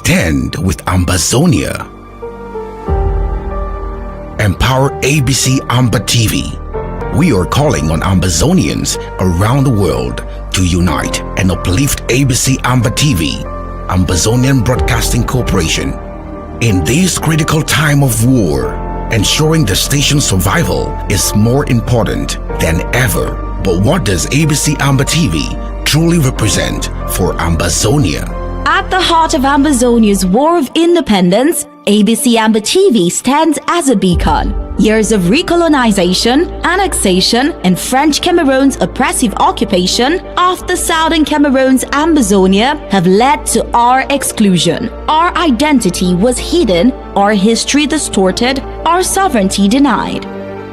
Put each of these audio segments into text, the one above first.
Stand with Ambazonia. Empower ABC Amba TV. We are calling on Ambazonians around the world to unite and uplift ABC Amba TV, Ambazonian Broadcasting Corporation. In this critical time of war, ensuring the station's survival is more important than ever. But what does ABC Amba TV truly represent for Ambazonia? At the heart of Ambazonia's war of independence, ABC Amba TV stands as a beacon. Years of recolonization, annexation, and French Cameroon's oppressive occupation of the southern Cameroon's Ambazonia have led to our exclusion. Our identity was hidden, our history distorted, our sovereignty denied.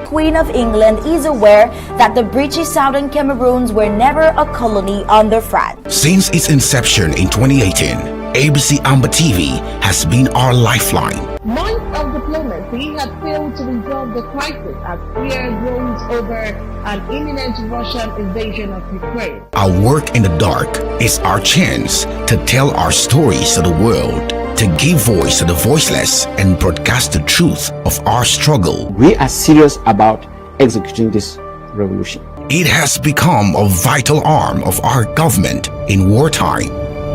Queen of England is aware that the British Southern Cameroons were never a colony under France. Since its inception in 2018, ABC Amba TV has been our lifeline. Months of diplomacy had failed to resolve the crisis as fear grows over an imminent Russian invasion of Ukraine. Our work in the dark is our chance to tell our stories to the world, to give voice to the voiceless and broadcast the truth of our struggle. We are serious about executing this revolution. It has become a vital arm of our government in wartime,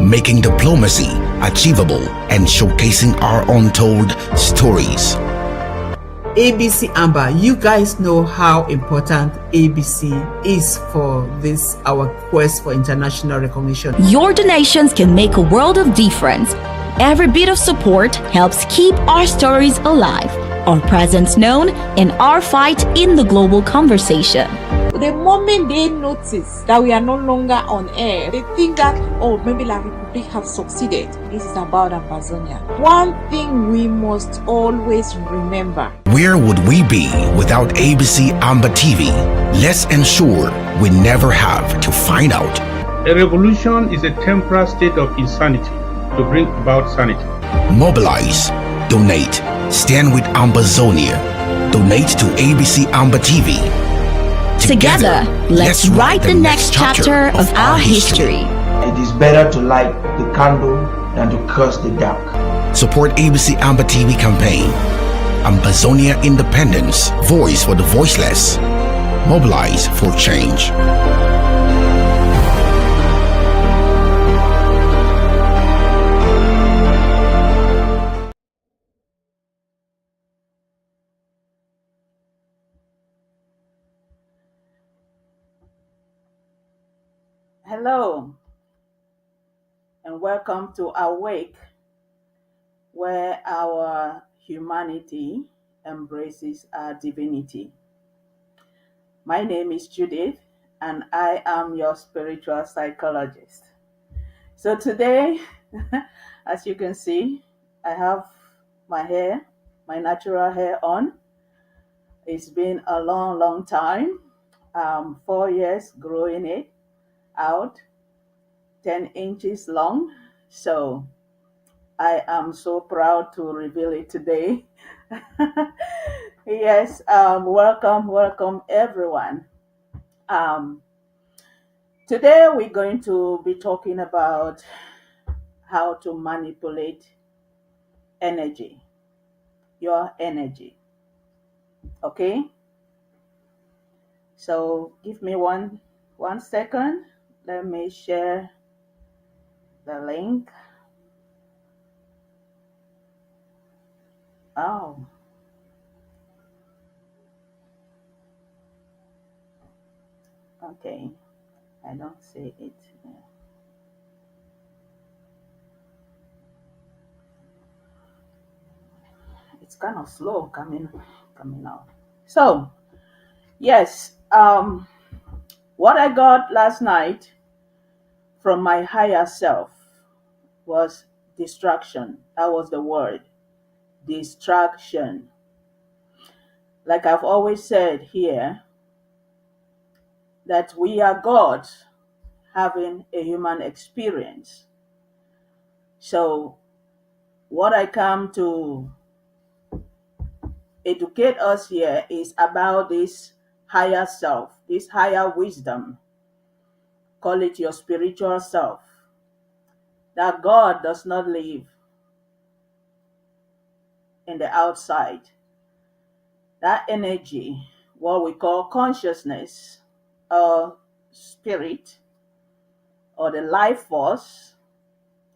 making diplomacy achievable and showcasing our untold stories. ABC Amba, you guys know how important ABC is for this, our quest for international recognition. Your donations can make a world of difference. Every bit of support helps keep our stories alive, our presence known, and our fight in the global conversation. The moment they notice that we are no longer on air, they think that, oh, maybe La Republic have succeeded. This is about Ambazonia. One thing we must always remember. Where would we be without ABC Amba TV? Let's ensure we never have to find out. A revolution is a temporary state of insanity to bring about sanity. Mobilize, donate, stand with Ambazonia. Donate to ABC Amba TV. Together, let's write the next chapter of our history. It is better to light the candle than to curse the dark. Support ABC Amba TV campaign. Ambazonia Independence, voice for the voiceless. Mobilize for change. Hello, and welcome to Awake, where our humanity embraces our divinity. My name is Judith, and I am your spiritual psychologist. So today, as you can see, I have my hair, my natural hair on. It's been a long time, 4 years growing it out, 10 inches long. So I am so proud to reveal it today. Yes, welcome everyone. Today we're going to be talking about how to manipulate energy, your energy. Okay? So give me one second. Let me share the link. Oh. Okay. I don't see it. It's kind of slow coming out. So, yes, what I got last night from my higher self was distraction. That was the word, distraction. Like I've always said here, that we are God having a human experience. So what I come to educate us here is about this higher self, this higher wisdom. Call it your spiritual self. That God does not live in the outside. That energy, what we call consciousness or spirit or the life force,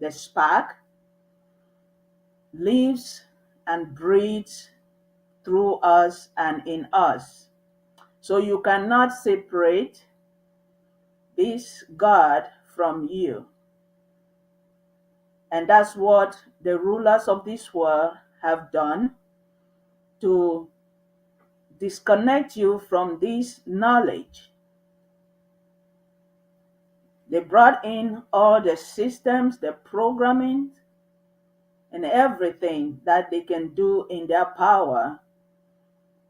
the spark, lives and breathes through us and in us. So you cannot separate this God from you. And that's what the rulers of this world have done to disconnect you from this knowledge. They brought in all the systems, the programming, and everything that they can do in their power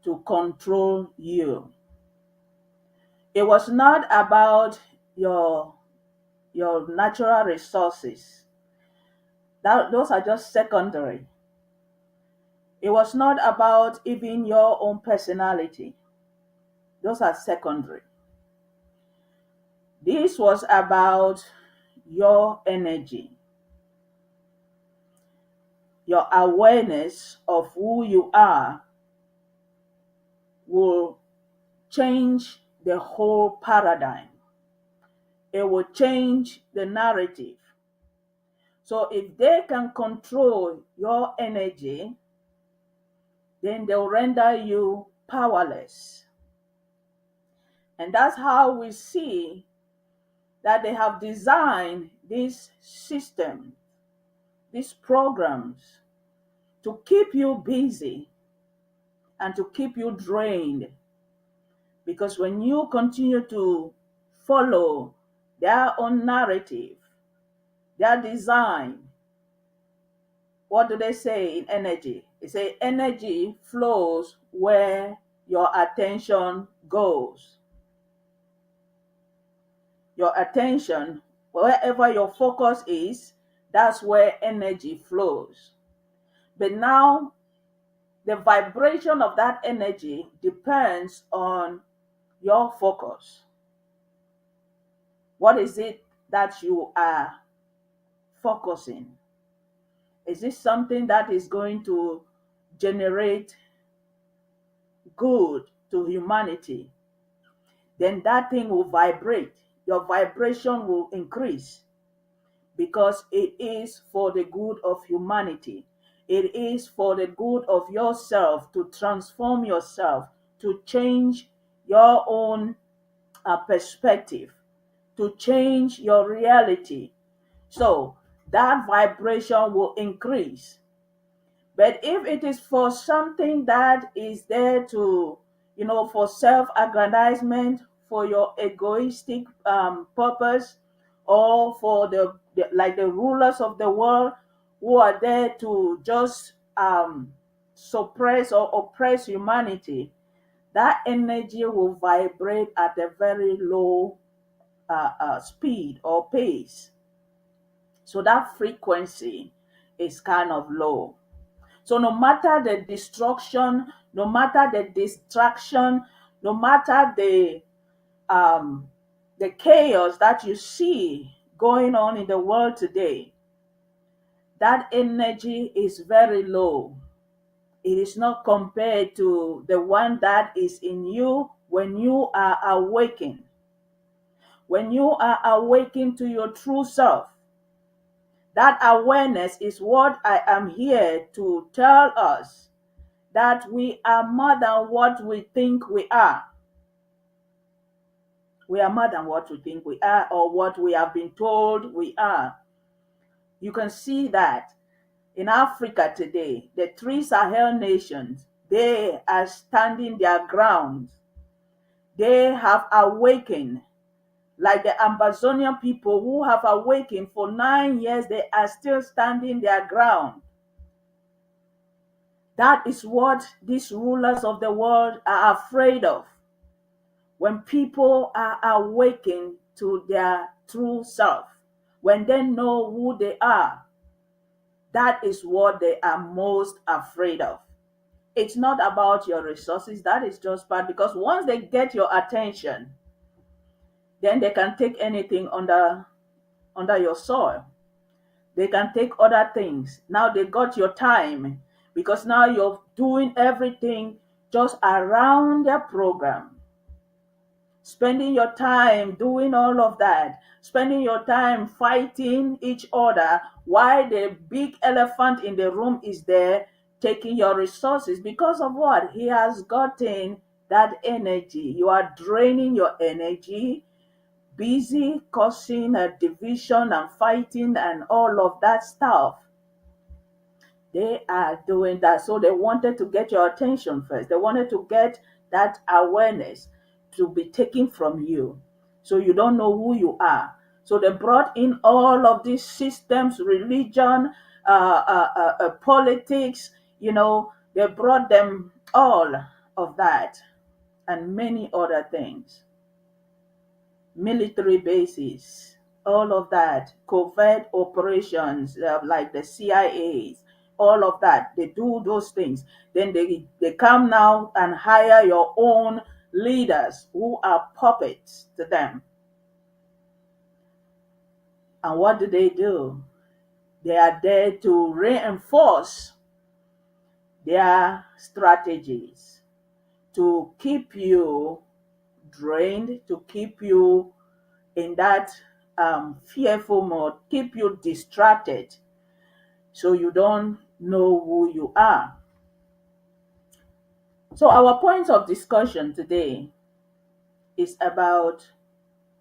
to control you. It was not about your natural resources. Those are just secondary. It was not about even your own personality. Those are secondary. This was about your energy, your awareness of who you are will change the whole paradigm. It will change the narrative. So if they can control your energy, then they'll render you powerless. And that's how we see that they have designed this system, these programs, to keep you busy and to keep you drained. Because when you continue to follow their own narrative, their design, what do they say in energy? They say energy flows where your attention goes. Your attention, wherever your focus is, that's where energy flows. But now, the vibration of that energy depends on your focus. What is it that you are focusing? Is this something that is going to generate good to humanity? Then that thing will vibrate. Your vibration will increase because it is for the good of humanity. It is for the good of yourself, to transform yourself, to change your own perspective, to change your reality. So that vibration will increase. But if it is for something that is there to, for self-aggrandizement, for your egoistic purpose, or for the rulers of the world who are there to just suppress or oppress humanity, that energy will vibrate at a very low speed or pace. So that frequency is kind of low. So no matter the destruction, no matter the distraction, no matter the chaos that you see going on in the world today, that energy is very low. It is not compared to the one that is in you when you are awakened. When you are awakened to your true self, that awareness is what I am here to tell us, that we are more than what we think we are. We are more than what we think we are or what we have been told we are. You can see that in Africa today, the three Sahel nations, they are standing their ground. They have awakened. Like the Amazonian people who have awakened for 9 years, they are still standing their ground. That is what these rulers of the world are afraid of. When people are awakened to their true self, when they know who they are, that is what they are most afraid of. It's not about your resources. That is just part, because once they get your attention, then they can take anything under your soil. They can take other things. Now they got your time, because now you're doing everything just around their program. Spending your time doing all of that, spending your time fighting each other while the big elephant in the room is there taking your resources. Because of what? He has gotten that energy. You are draining your energy, busy causing a division and fighting and all of that stuff. They are doing that. So they wanted to get your attention first. They wanted to get that awareness to be taken from you. So you don't know who you are. So they brought in all of these systems, religion, politics, they brought them all of that and many other things. Military bases, all of that, covert operations like the CIAs, all of that. They do those things. Then they come now and hire your own leaders who are puppets to them. And what do? They are there to reinforce their strategies, to keep you drained, to keep you in that fearful mode, keep you distracted so you don't know who you are. So our point of discussion today is about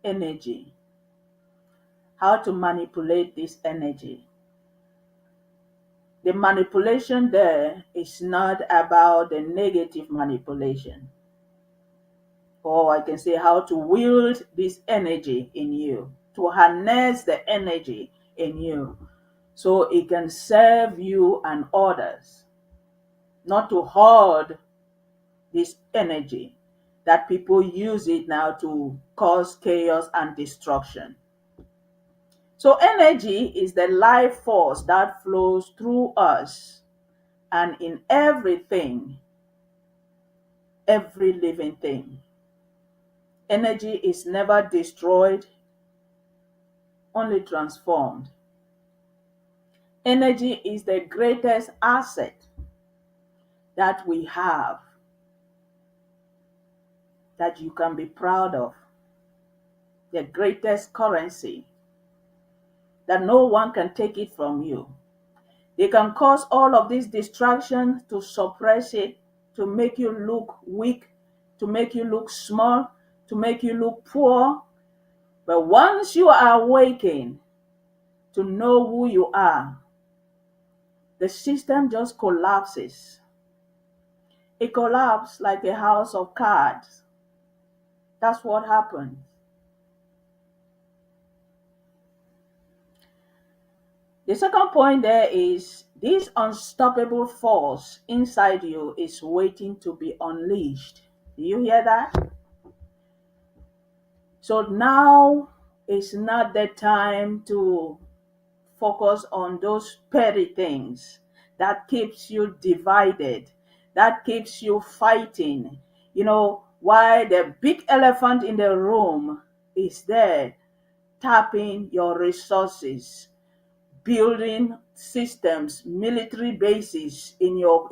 energy, how to manipulate this energy. The manipulation there is not about the negative manipulation, or I can say how to wield this energy in you, to harness the energy in you so it can serve you and others, not to hoard this energy that people use it now to cause chaos and destruction. So energy is the life force that flows through us and in everything, every living thing. Energy is never destroyed, only transformed. Energy is the greatest asset that we have, that you can be proud of, the greatest currency, that no one can take it from you. They can cause all of these distractions to suppress it, to make you look weak, to make you look small, to make you look poor. But once you are awakened to know who you are, the system just collapses. It collapses like a house of cards. That's what happens. The second point there is this unstoppable force inside you is waiting to be unleashed. Do you hear that? So now is not the time to focus on those petty things that keeps you divided, that keeps you fighting. Why the big elephant in the room is there tapping your resources, building systems, military bases in your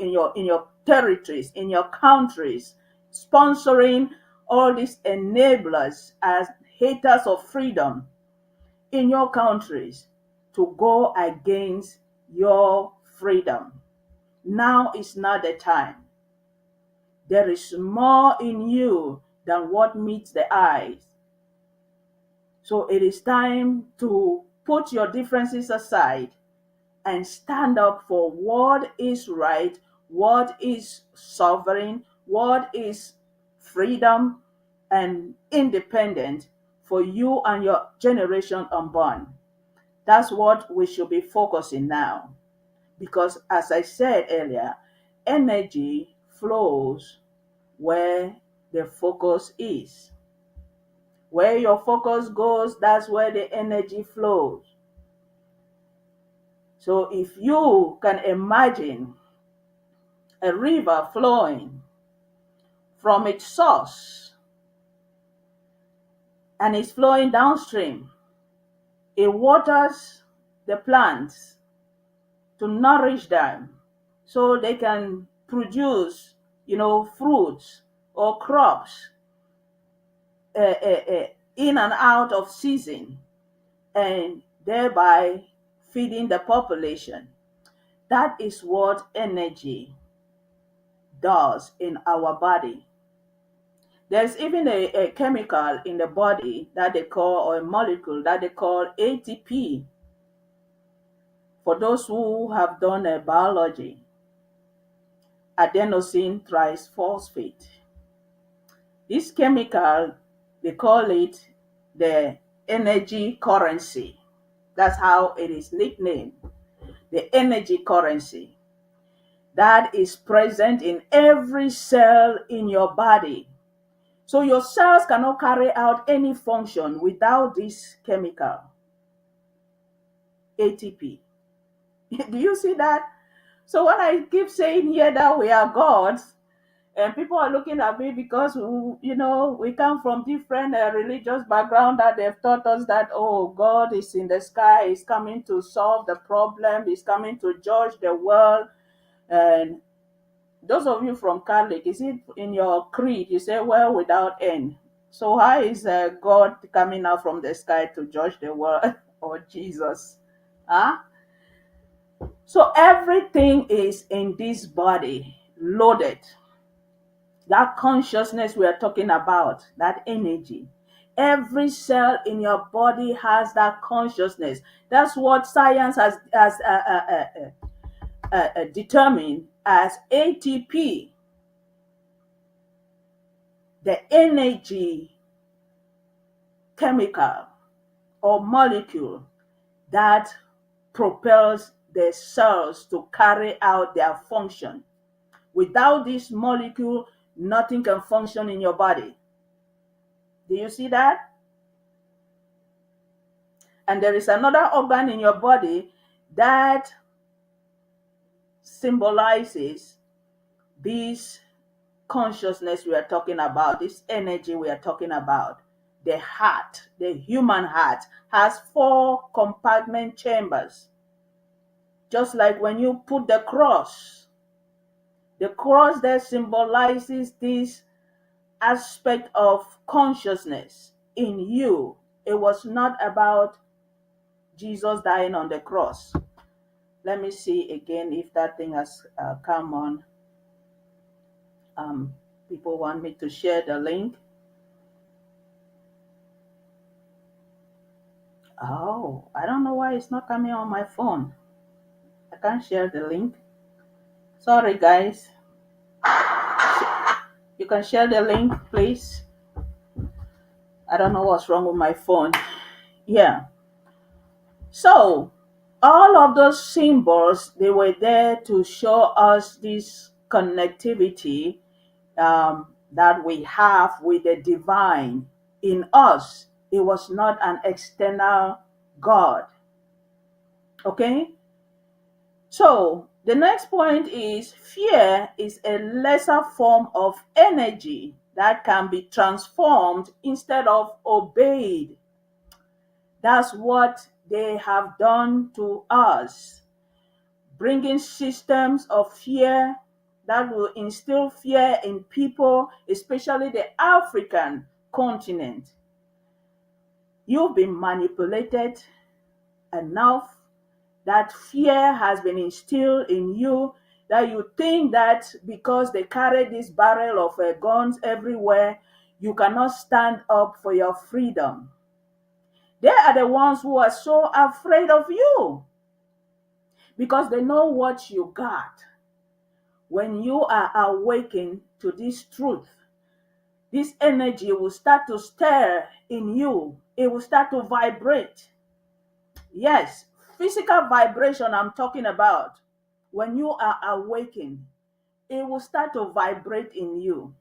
territories, in your countries, sponsoring all these enablers as haters of freedom in your countries to go against your freedom. Now is not the time. There is more in you than what meets the eyes. So it is time to put your differences aside and stand up for what is right, what is sovereign, what is freedom and independent for you and your generation unborn. That's what we should be focusing now. Because as I said earlier, energy flows where the focus is. Where your focus goes, that's where the energy flows. So if you can imagine a river flowing from its source and it's flowing downstream, it waters the plants to nourish them, so they can produce, fruits or crops in and out of season, and thereby feeding the population. That is what energy does in our body. There's even a chemical in the body that they call, or a molecule that they call ATP. For those who have done biology, adenosine triphosphate. This chemical, they call it the energy currency. That's how it is nicknamed, the energy currency. That is present in every cell in your body. So your cells cannot carry out any function without this chemical, ATP. Do you see that? So when I keep saying here that we are gods, and people are looking at me because we come from different religious background, that they've taught us that, oh, God is in the sky, he's coming to solve the problem, he's coming to judge the world. And those of you from Catholic, is it in your creed you say, well, without end? So how is God coming out from the sky to judge the world? Or Jesus? Huh? So everything is in this body, loaded. That consciousness we are talking about, that energy. Every cell in your body has that consciousness. That's what science has determined as ATP, the energy chemical or molecule that propels the cells to carry out their function. Without this molecule, nothing can function in your body. Do you see that? And there is another organ in your body that symbolizes this consciousness we are talking about, this energy we are talking about. The heart, the human heart, has 4 compartment chambers. Just like when you put the cross there symbolizes this aspect of consciousness in you. It was not about Jesus dying on the cross. Let me see again if that thing has come on. People want me to share the link. Oh, I don't know why it's not coming on my phone. I can't share the link. Sorry, guys. You can share the link, please. I don't know what's wrong with my phone. Yeah. So, all of those symbols, they were there to show us this connectivity that we have with the divine in us. It was not an external God. Okay? So, the next point is fear is a lesser form of energy that can be transformed instead of obeyed. That's what they have done to us, bringing systems of fear that will instill fear in people, especially the African continent. You've been manipulated enough that fear has been instilled in you, that you think that because they carry this barrel of guns everywhere, you cannot stand up for your freedom. They are the ones who are so afraid of you because they know what you got. When you are awakened to this truth, this energy will start to stir in you. It will start to vibrate. Yes, physical vibration I'm talking about. When you are awakened, it will start to vibrate in you.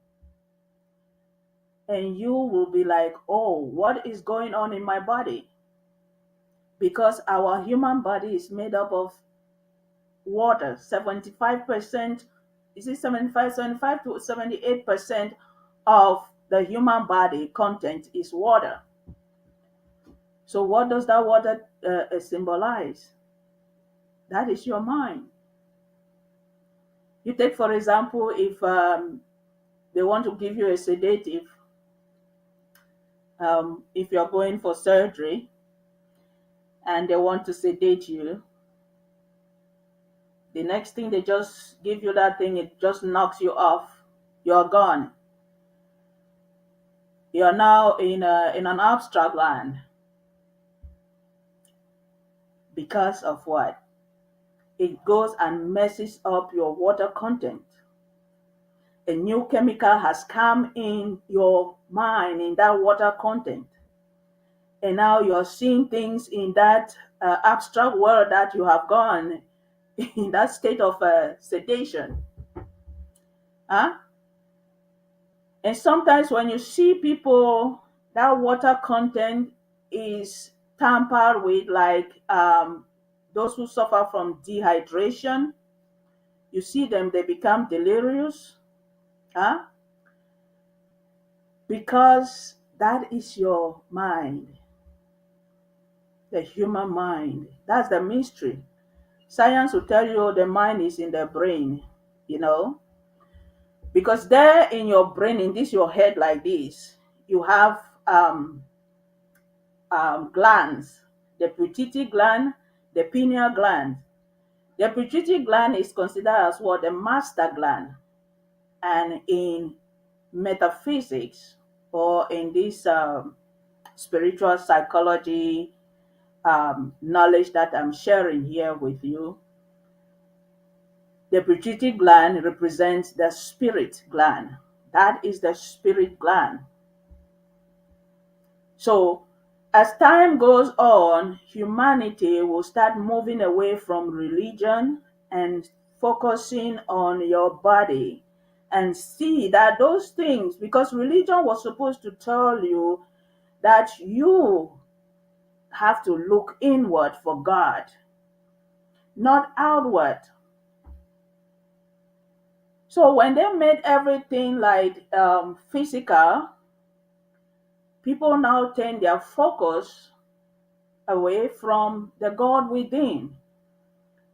And you will be like, oh, what is going on in my body? Because our human body is made up of water. 75%, is it 75 to 78% of the human body content is water. So what does that water symbolize? That is your mind. You take, for example, if they want to give you a sedative, if you're going for surgery and they want to sedate you, the next thing they just give you that thing, it just knocks you off. You're gone. You're now in an abstract land. Because of what? It goes and messes up your water content. A new chemical has come in your mind, in that water content. And now you're seeing things in that abstract world that you have gone in that state of sedation. Huh? And sometimes when you see people, that water content is tampered with, like those who suffer from dehydration. You see them, they become delirious. Huh? Because that is your mind, the human mind. That's the mystery. Science will tell you the mind is in the brain, you know, because there in your brain, in this your head like this, you have glands, the pituitary gland, the pineal gland. The pituitary gland is considered as what? The master gland. And in metaphysics, or in this spiritual psychology knowledge that I'm sharing here with you, the pituitary gland represents the spirit gland. That is the spirit gland. So, as time goes on, humanity will start moving away from religion and focusing on your body, and see that those things, because religion was supposed to tell you that you have to look inward for God, not outward. So when they made everything like physical, people now turn their focus away from the God within.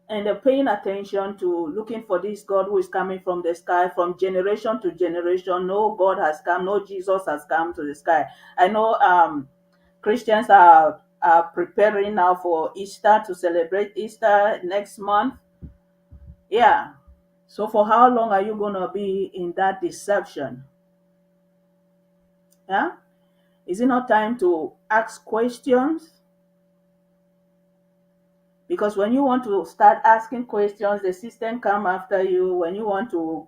And they're paying attention to looking for this God who is coming from the sky, from generation to generation. No God has come, no Jesus has come to the sky. I know Christians are preparing now for Easter, to celebrate Easter next month. Yeah. So for how long are you going to be in that deception? Yeah. Is it not time to ask questions? Because when you want to start asking questions, the system come after you. When you want to,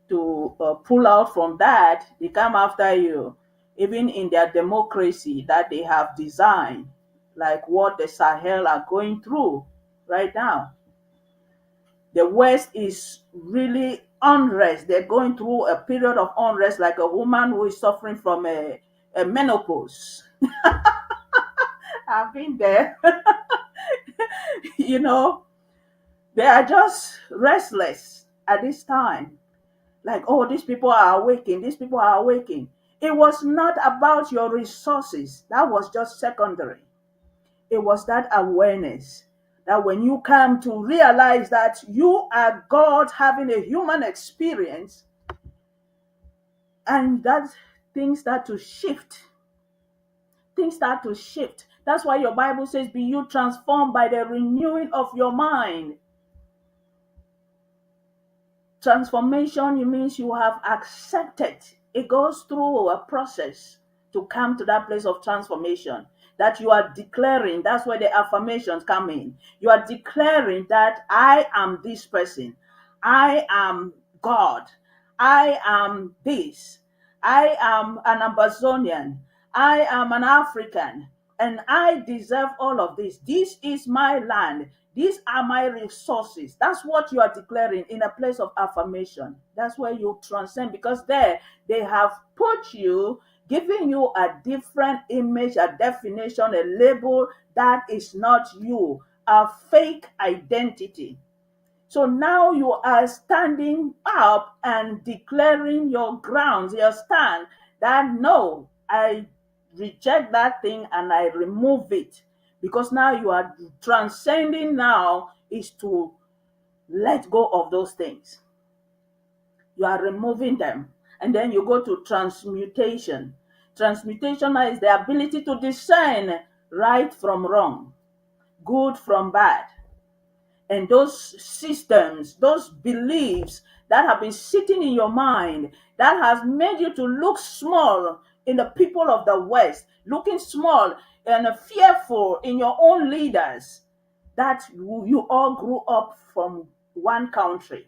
to pull out from that, they come after you. Even in their democracy that they have designed, like what the Sahel are going through right now. The West is really unrest. They're going through a period of unrest, like a woman who is suffering from a menopause. I've been there. you know, they are just restless at this time. Like, oh, these people are awakening, these people are awakening. It was not about your resources. That was just secondary. It was that awareness that when you come to realize that you are God having a human experience, and that things start to shift. Things start to shift. That's why your Bible says, be you transformed by the renewing of your mind. Transformation, it means you have accepted. It goes through a process to come to that place of transformation that you are declaring. That's where the affirmations come in. You are declaring that I am this person. I am God. I am this. I am an Amazonian. I am an African. And I deserve all of this. This is my land. These are my resources. That's what you are declaring in a place of affirmation. That's where you transcend, because there they have put you, giving you a different image, a definition, a label that is not you, a fake identity. So now you are standing up and declaring your grounds, your stand, that no, I reject that thing and I remove it. Because now you are transcending, now is to let go of those things. You are removing them. And then you go to transmutation. Transmutation is the ability to discern right from wrong, good from bad. And those systems, those beliefs that have been sitting in your mind, that has made you to look small in the people of the West, looking small and fearful in your own leaders, that you all grew up from one country.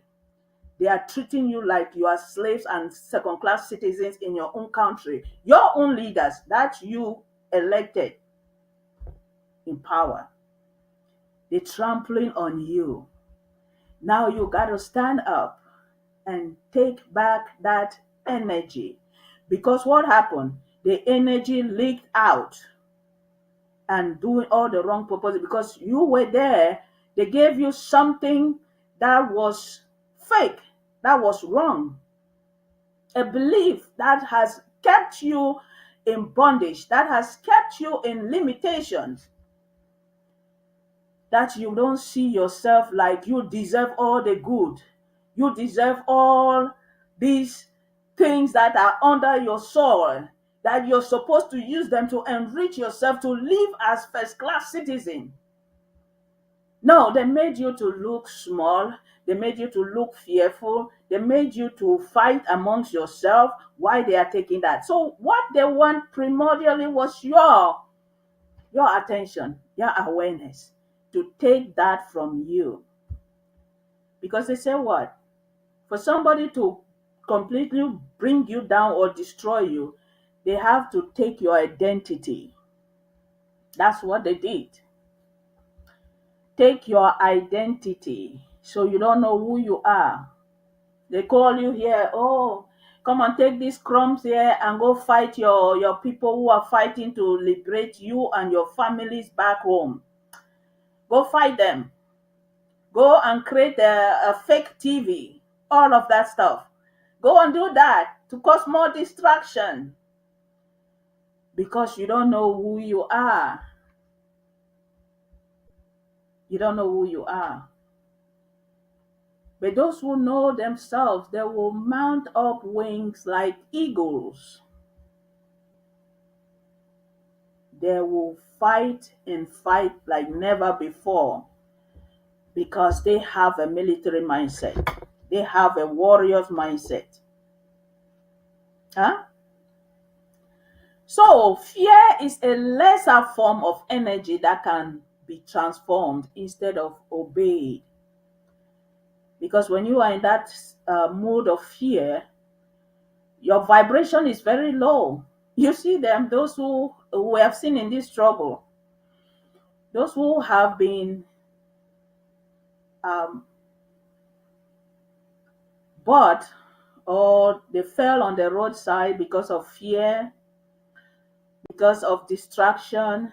They are treating you like you are slaves and second-class citizens in your own country. Your own leaders that you elected in power, they're trampling on you. Now you got to stand up and take back that energy. Because what happened? The energy leaked out and doing all the wrong purposes because you were there. They gave you something that was fake, that was wrong. A belief that has kept you in bondage, that has kept you in limitations, that you don't see yourself like you deserve all the good. You deserve all these things that are under your soil, that you're supposed to use them to enrich yourself, to live as first-class citizen. No, they made you to look small. They made you to look fearful. They made you to fight amongst yourself. Why they are taking that? So what they want primordially was your attention, your awareness, to take that from you. Because they say what? For somebody to completely bring you down or destroy you, they have to take your identity. That's what they did. Take your identity, so you don't know who you are. They call you here, oh, come and take these crumbs here and go fight your people who are fighting to liberate you and your families back home. Go fight them. Go and create a fake TV, all of that stuff. Go and do that to cause more distraction because you don't know who you are. You don't know who you are. But those who know themselves, they will mount up wings like eagles. They will fight and fight like never before because they have a military mindset. They have a warrior's mindset. Huh? So fear is a lesser form of energy that can be transformed instead of obeyed. Because when you are in that mood of fear, your vibration is very low. You see them, those who have seen in this struggle, those who have been bought or they fell on the roadside because of fear, because of distraction.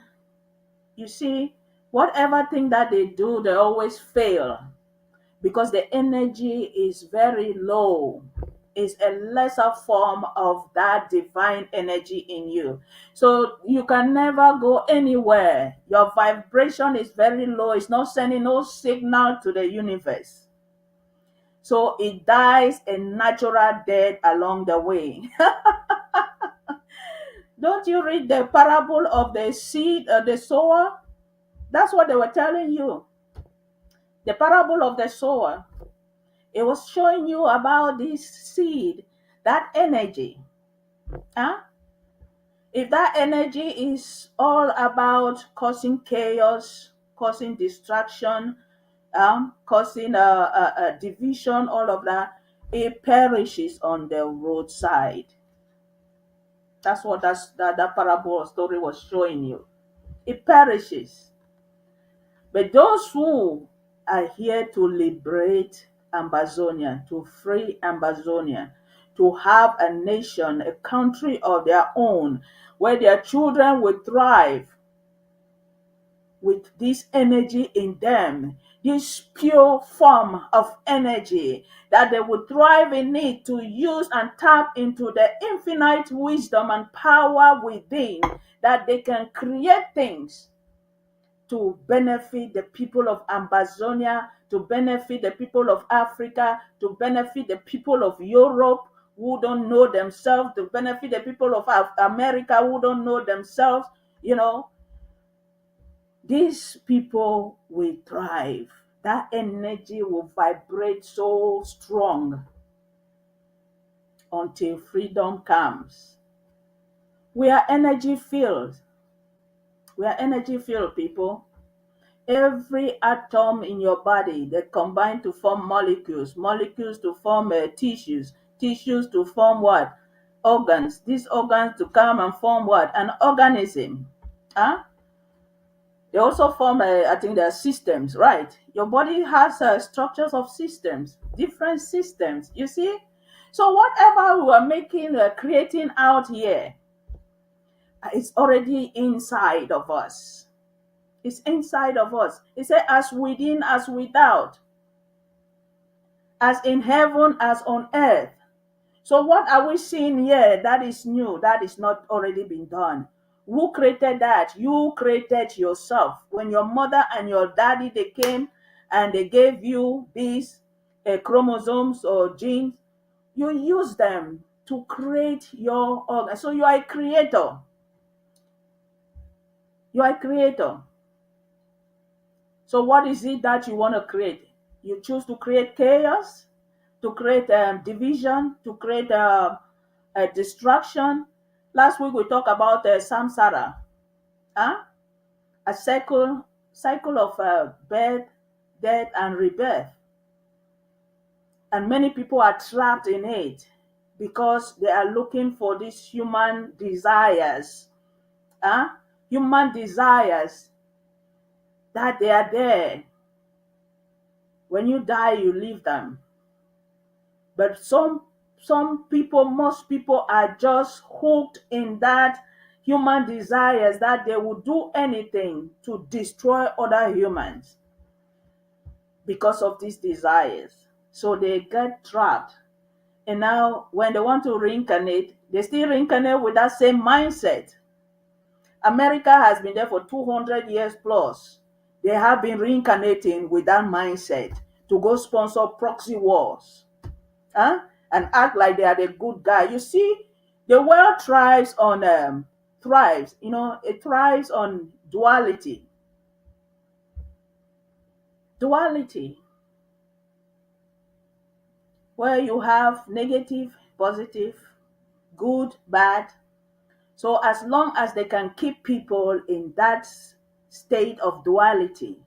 You see, whatever thing that they do, they always fail because the energy is very low. Is a lesser form of that divine energy in you. So you can never go anywhere. Your vibration is very low. It's not sending no signal to the universe. So it dies a natural death along the way. Don't you read the parable of the seed, the sower? That's what they were telling you. The parable of the sower. It was showing you about this seed, that energy. Huh? If that energy is all about causing chaos, causing distraction, causing a division, all of that, it perishes on the roadside. That's what that parable story was showing you. It perishes. But those who are here to liberate Ambazonia, to free Ambazonia, to have a nation, a country of their own, where their children will thrive with this energy in them, this pure form of energy, that they will thrive in it to use and tap into the infinite wisdom and power within, that they can create things to benefit the people of Amazonia, to benefit the people of Africa, to benefit the people of Europe who don't know themselves, to benefit the people of America who don't know themselves. These people will thrive. That energy will vibrate so strong until freedom comes. We are energy filled. We are energy filled, people. Every atom in your body, they combine to form molecules, molecules to form tissues, tissues to form what? Organs. These organs to come and form what? An organism. Huh? They also form, I think there are systems, right? Your body has structures of systems, different systems, you see? So whatever we are making, creating out here, it's already inside of us. It's inside of us. It says, as within, as without, as in heaven, as on earth. So what are we seeing here that is new, that is not already been done? Who created that? You created yourself. When your mother and your daddy, they came and they gave you these chromosomes or genes, you use them to create your organ. So you are a creator. You are a creator. So what is it that you want to create? You choose to create chaos, to create division, to create destruction. Last week we talked about samsara, a cycle of birth, death, and rebirth. And many people are trapped in it because they are looking for these human desires. Human desires that they are there. When you die, you leave them. But some people, most people are just hooked in that human desires that they will do anything to destroy other humans because of these desires. So they get trapped. And now when they want to reincarnate, they still reincarnate with that same mindset. America has been there for 200 years plus. They have been reincarnating with that mindset to go sponsor proxy wars. And act like they are the good guy. You see, the world thrives on it thrives on duality. Duality, where you have negative, positive, good, bad. So as long as they can keep people in that state of duality,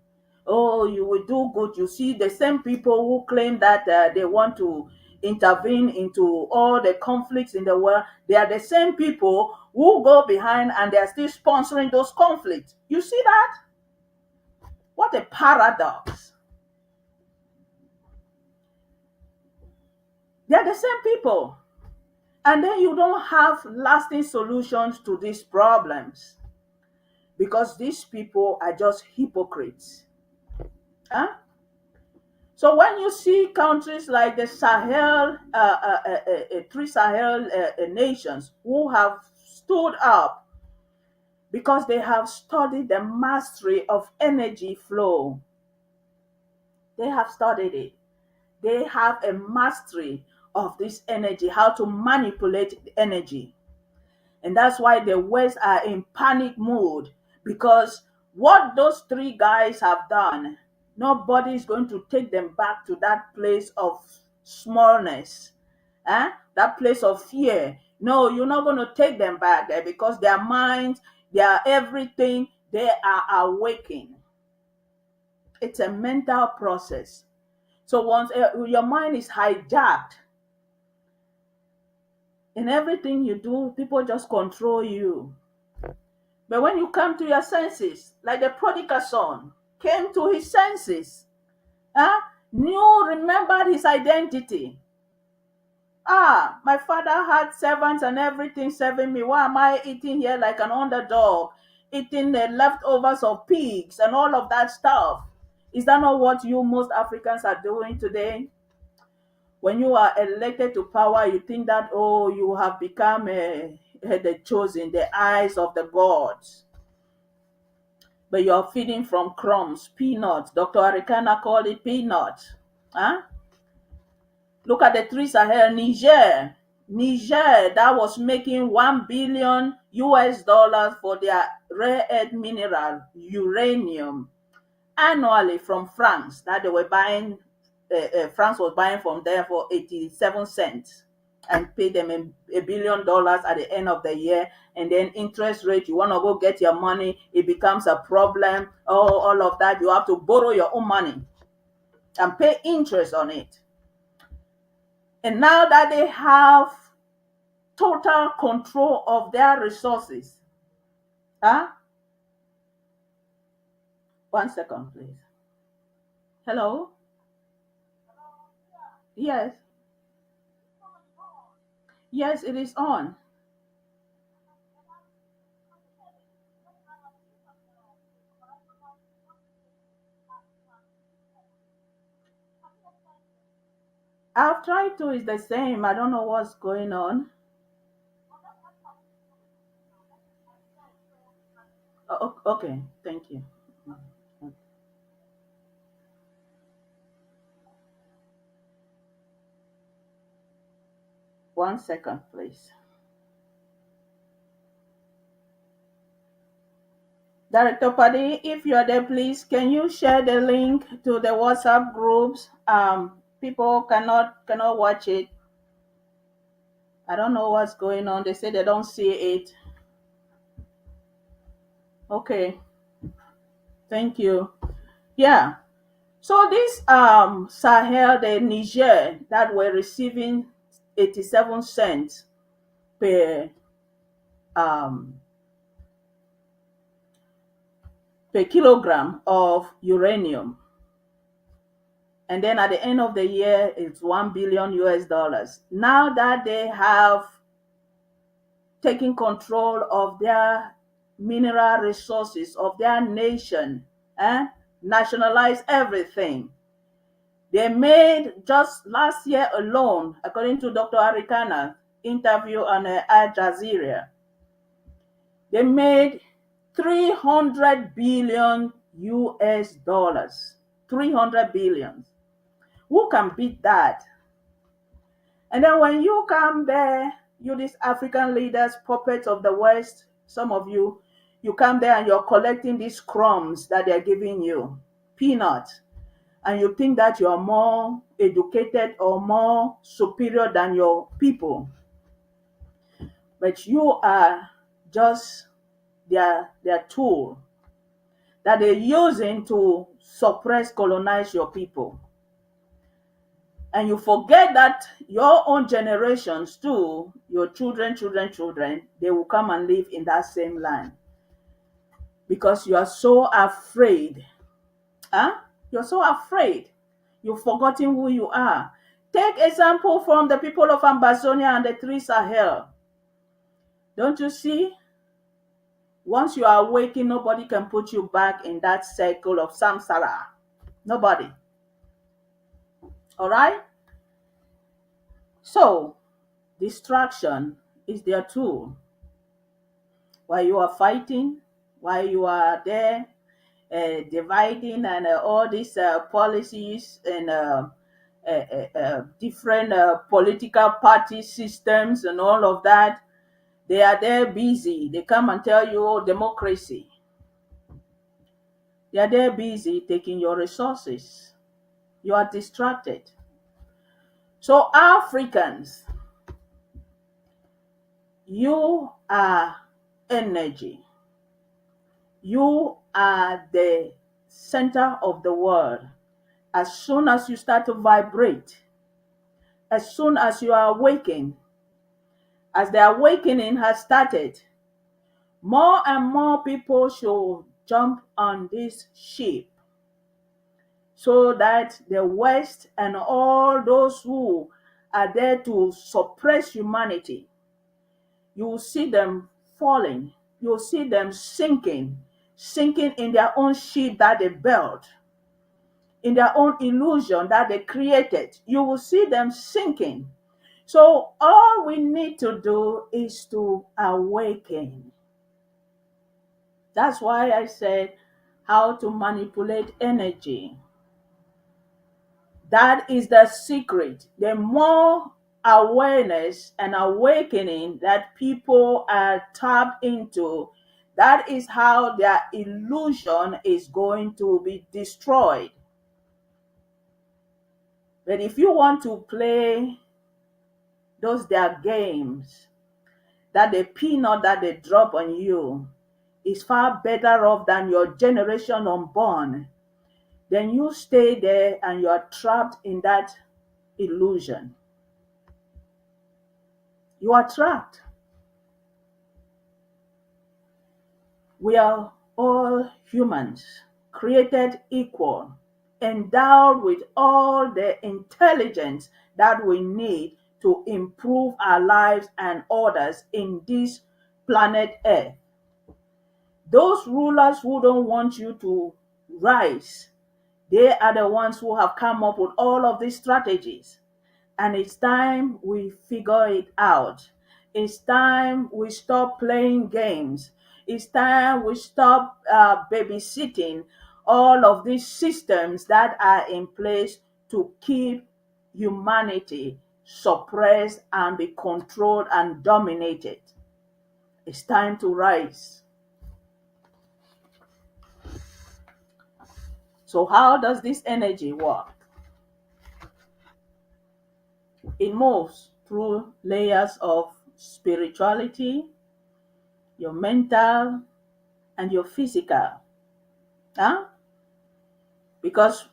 oh, you will do good. You see, the same people who claim that they want to intervene into all the conflicts in the world, they are the same people who go behind and they are still sponsoring those conflicts. You see that? What a paradox. They are the same people. And then you don't have lasting solutions to these problems because these people are just hypocrites. So when you see countries like the Sahel, three Sahel nations who have stood up because they have studied the mastery of energy flow. They have studied it. They have a mastery of this energy, how to manipulate the energy. And that's why the West are in panic mode, because what those three guys have done, nobody is going to take them back to that place of smallness, that place of fear. No, you're not going to take them back there because their minds, their everything, they are awakening. It's a mental process. So once your mind is hijacked, in everything you do, people just control you. But when you come to your senses, like the prodigal son came to his senses, remembered his identity. My father had servants and everything serving me. Why am I eating here like an underdog, eating the leftovers of pigs and all of that stuff? Is that not what you most Africans are doing today? When you are elected to power, you think that, you have become the chosen, the eyes of the gods. but you're feeding from crumbs, peanuts. Dr. Arikana called it peanuts. Huh? Look at the three Sahel, Niger. Niger, that was making $1 billion for their rare earth mineral, uranium, annually from France, that they were buying, France was buying from there for 87 cents and pay them $1 billion at the end of the year. And then interest rate, you want to go get your money, it becomes a problem. All of that, you have to borrow your own money and pay interest on it. And now that they have total control of their resources, huh? 1 second, please. Hello? Yes. Yes, it is on. I've tried to, it's the same. I don't know what's going on. Okay, thank you. 1 second, please. Director Paddy, if you're there, please, can you share the link to the WhatsApp groups? People cannot watch it. I don't know what's going on. They say they don't see it. Okay. Thank you. Yeah. So this Sahel, the Niger, that were receiving 87 cents per kilogram of uranium. And then at the end of the year, it's $1 billion. Now that they have taken control of their mineral resources of their nation, nationalized everything. They made, just last year alone, according to Dr. Arikana interview on Al Jazeera, they made 300 billion US dollars. 300 billion. Who can beat that? And then when you come there, you these African leaders, puppets of the West, some of you, you come there and you're collecting these crumbs that they're giving you, peanuts, and you think that you're more educated or more superior than your people. But you are just their tool that they're using to suppress, colonize your people. And you forget that your own generations too, your children, they will come and live in that same land. Because you are so afraid. You're so afraid. You've forgotten who you are. Take example from the people of Ambazonia and the three Sahel. Don't you see? Once you are awakened, nobody can put you back in that circle of samsara. Nobody. All right? So, distraction is their tool. While you are fighting, while you are there dividing and all these policies and different political party systems and all of that, they are there busy. They come and tell you, oh, democracy. They are there busy taking your resources. You are distracted. So Africans, you are energy. You are the center of the world. As soon as you start to vibrate, as soon as you are awakened, as the awakening has started, more and more people should jump on this ship so that the West and all those who are there to suppress humanity, you will see them falling. You will see them sinking in their own ship that they built, in their own illusion that they created. You will see them sinking. So all we need to do is to awaken. That's why I said how to manipulate energy. That is the secret. The more awareness and awakening that people are tapped into, that is how their illusion is going to be destroyed. But if you want to play those their games, that the peanut that they drop on you is far better off than your generation unborn, then you stay there and you are trapped in that illusion. You are trapped. We are all humans, created equal, endowed with all the intelligence that we need to improve our lives and others in this planet Earth. Those rulers who don't want you to rise, they are the ones who have come up with all of these strategies. And it's time we figure it out. It's time we stop playing games. It's time we stop babysitting all of these systems that are in place to keep humanity suppressed and be controlled and dominated. It's time to rise. So how does this energy work? It moves through layers of spirituality, your mental, and your physical. Huh? Because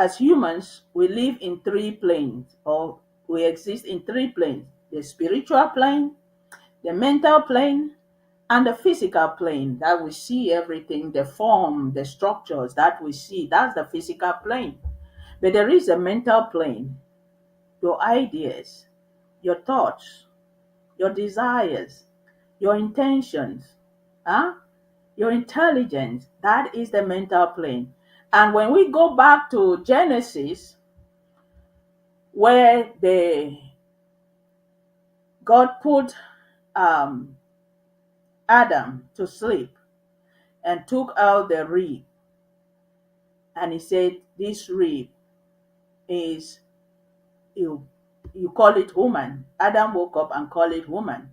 as humans, we live in three planes, or we exist in three planes: the spiritual plane, the mental plane, and the physical plane that we see everything, the form, the structures that we see. That's the physical plane. But there is a mental plane, your ideas, your thoughts, your desires, your intentions, huh? Your intelligence. That is the mental plane. And when we go back to Genesis, where God put Adam to sleep and took out the rib, and he said, this rib is, you call it woman. Adam woke up and called it woman.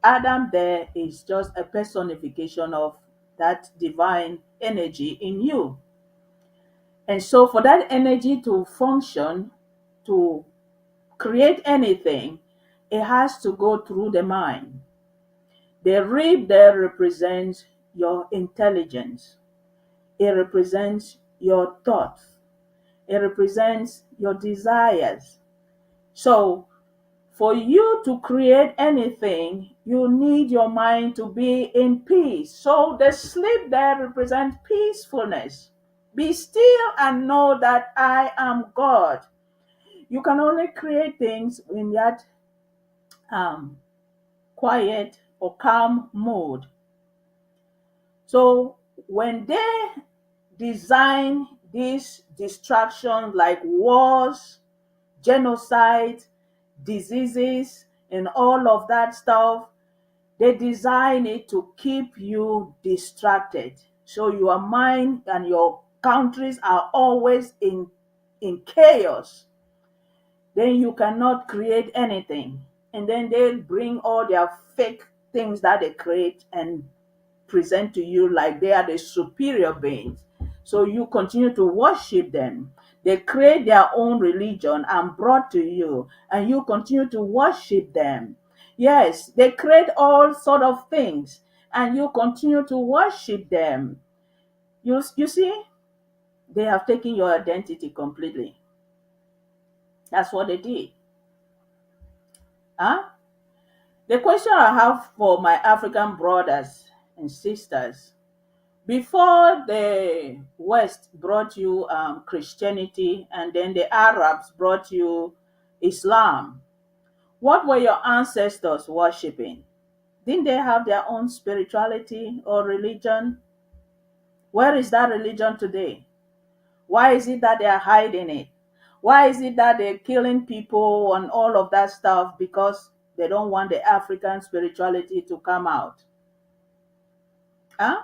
Adam there is just a personification of that divine energy in you. And so for that energy to function, to create anything, it has to go through the mind. The rib there represents your intelligence. It represents your thoughts. It represents your desires. So for you to create anything, you need your mind to be in peace. So the sleep there represents peacefulness. Be still and know that I am God. You can only create things in that quiet or calm mode. So when they design these distractions like wars, genocide, diseases, and all of that stuff, they design it to keep you distracted. So your mind and your countries are always in chaos. Then you cannot create anything. And then they'll bring all their fake things that they create and present to you like they are the superior beings. So you continue to worship them. They create their own religion and brought to you, and you continue to worship them. Yes, they create all sort of things, and you continue to worship them. You see, they have taken your identity completely. That's what they did. Huh? The question I have for my African brothers and sisters: before the West brought you Christianity, and then the Arabs brought you Islam, what were your ancestors worshiping? Didn't they have their own spirituality or religion? Where is that religion today? Why is it that they are hiding it? Why is it that they're killing people and all of that stuff? Because they don't want the African spirituality to come out. Huh?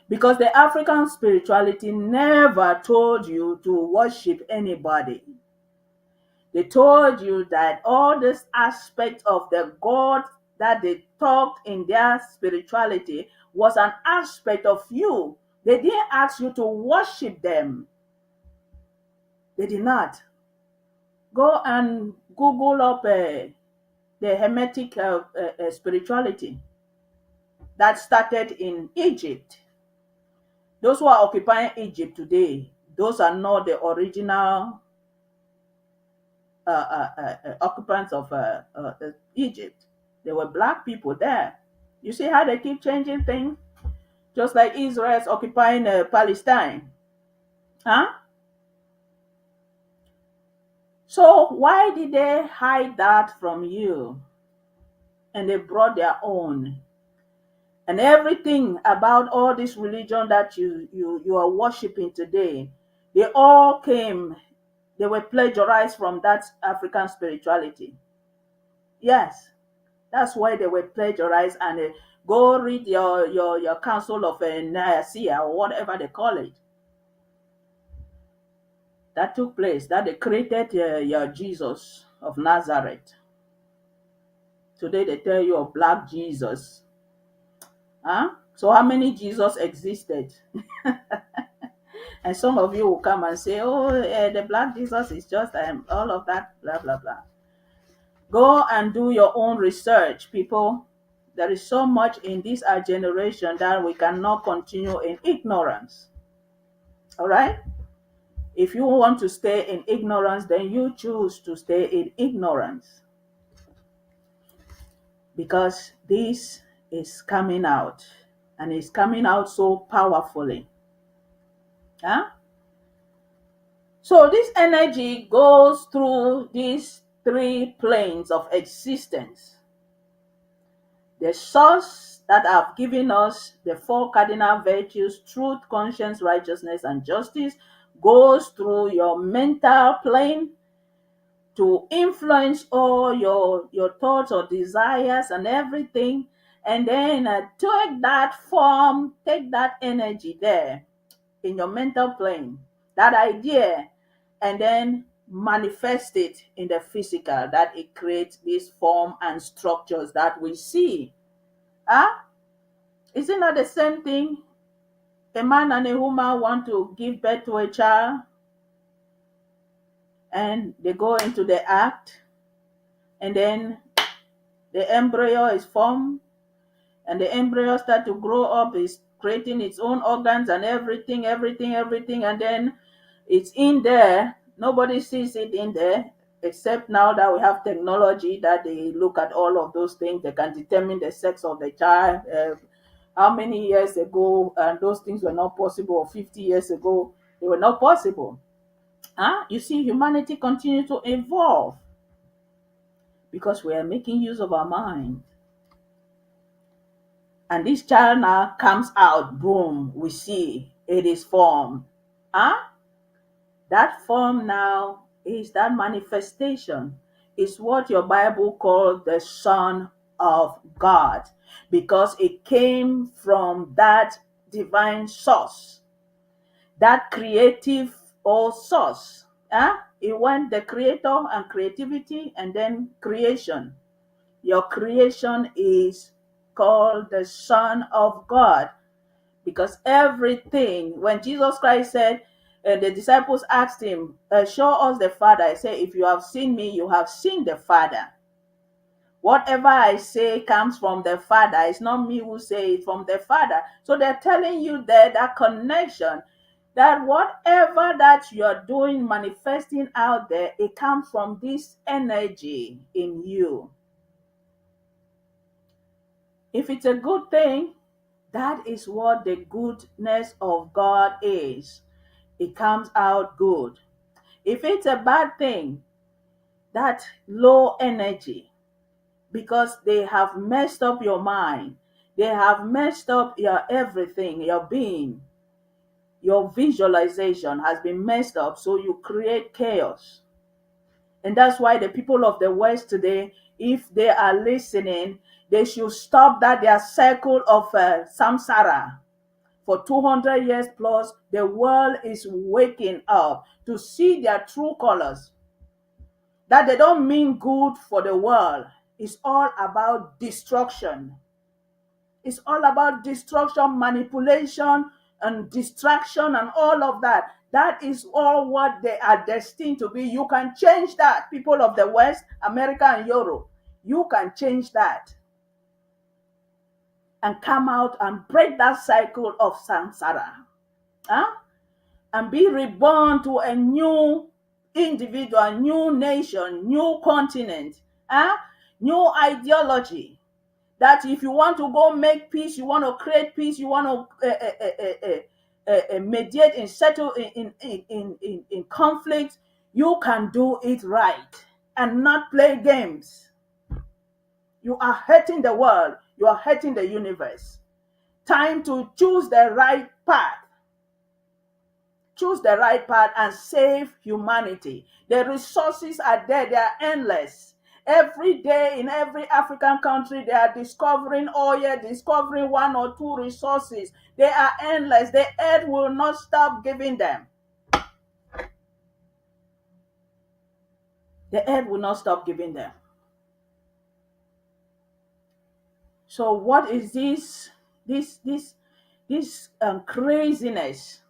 Because the African spirituality never told you to worship anybody. They told you that all this aspect of the God that they talked in their spirituality was an aspect of you. They didn't ask you to worship them. They did not. Go and Google up the Hermetic spirituality that started in Egypt. Those who are occupying Egypt today, those are not the original occupants of Egypt. There were black people there. You see how they keep changing things? Just like Israel's occupying Palestine. Huh? So why did they hide that from you? And they brought their own. And everything about all this religion that you are worshiping today, they all came, they were plagiarized from that African spirituality. Yes, that's why they were plagiarized. And go read your Council of Nicaea or whatever they call it. That took place, that they created your Jesus of Nazareth. Today they tell you of black Jesus. Huh? So how many Jesus existed? And some of you will come and say, oh, the black Jesus is just all of that, blah, blah, blah. Go and do your own research, people. There is so much in this our generation that we cannot continue in ignorance. All right? If you want to stay in ignorance, then you choose to stay in ignorance. Because this is coming out, and it's coming out so powerfully. Huh? So this energy goes through these three planes of existence. The source that have given us the four cardinal virtues, truth, conscience, righteousness, and justice, goes through your mental plane to influence all your thoughts or desires and everything. And then take that form, take that energy there in your mental plane, that idea, and then manifest it in the physical, that it creates this form and structures that we see. Huh? Is it not the same thing? A man and a woman want to give birth to a child, and they go into the act, and then the embryo is formed, and the embryo start to grow up, is creating its own organs and everything, and then it's in there. Nobody sees it in there, except now that we have technology that they look at all of those things. They can determine the sex of the child. How many years ago, and those things were not possible, or 50 years ago, they were not possible. Huh? You see, humanity continues to evolve because we are making use of our mind. And this child now comes out, boom, we see it is formed. Huh? That form now is that manifestation, is what your Bible called the Son of God, because it came from that divine source, that creative source. It went the creator and creativity, and then creation. Your creation is called the Son of God, because everything, when Jesus Christ said, the disciples asked him, show us the Father. He said, if you have seen me, you have seen the Father. Whatever I say comes from the Father. It's not me who say it, from the Father. So they're telling you there, that connection, that whatever that you're doing, manifesting out there, it comes from this energy in you. If it's a good thing, that is what the goodness of God is. It comes out good. If it's a bad thing, that low energy, because they have messed up your mind, they have messed up your everything, your being, your visualization has been messed up, so you create chaos. And that's why the people of the West today, if they are listening, they should stop that their circle of samsara. for 200 years plus, the world is waking up to see their true colors. That they don't mean good for the world. It's all about destruction. It's all about destruction, manipulation, and distraction, and all of that. That is all what they are destined to be. You can change that, people of the West, America, and Europe. You can change that and come out and break that cycle of samsara. Huh? And be reborn to a new individual, new nation, new continent, new ideology. That if you want to go make peace, you want to create peace, you want to mediate and settle in conflict, you can do it right and not play games. You are hurting the world. You are hurting the universe. Time to choose the right path. Choose the right path and save humanity. The resources are there. They are endless. Every day in every African country, they are discovering oil, discovering one or two resources. They are endless. The earth will not stop giving them. The earth will not stop giving them. So what is this craziness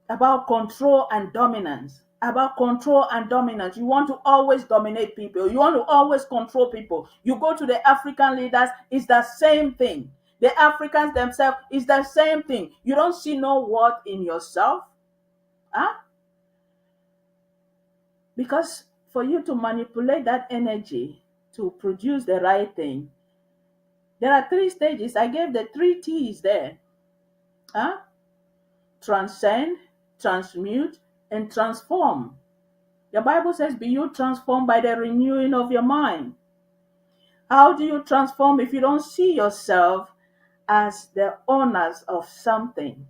about control and dominance? About control and dominance. You want to always dominate people. You want to always control people. You go to the African leaders, it's the same thing. The Africans themselves, it's the same thing. You don't see no worth in yourself. Huh? Because for you to manipulate that energy to produce the right thing, there are 3 stages. I gave the 3 T's there. Huh? Transcend, transmute, and transform. The Bible says, be you transformed by the renewing of your mind. How do you transform if you don't see yourself as the owners of something?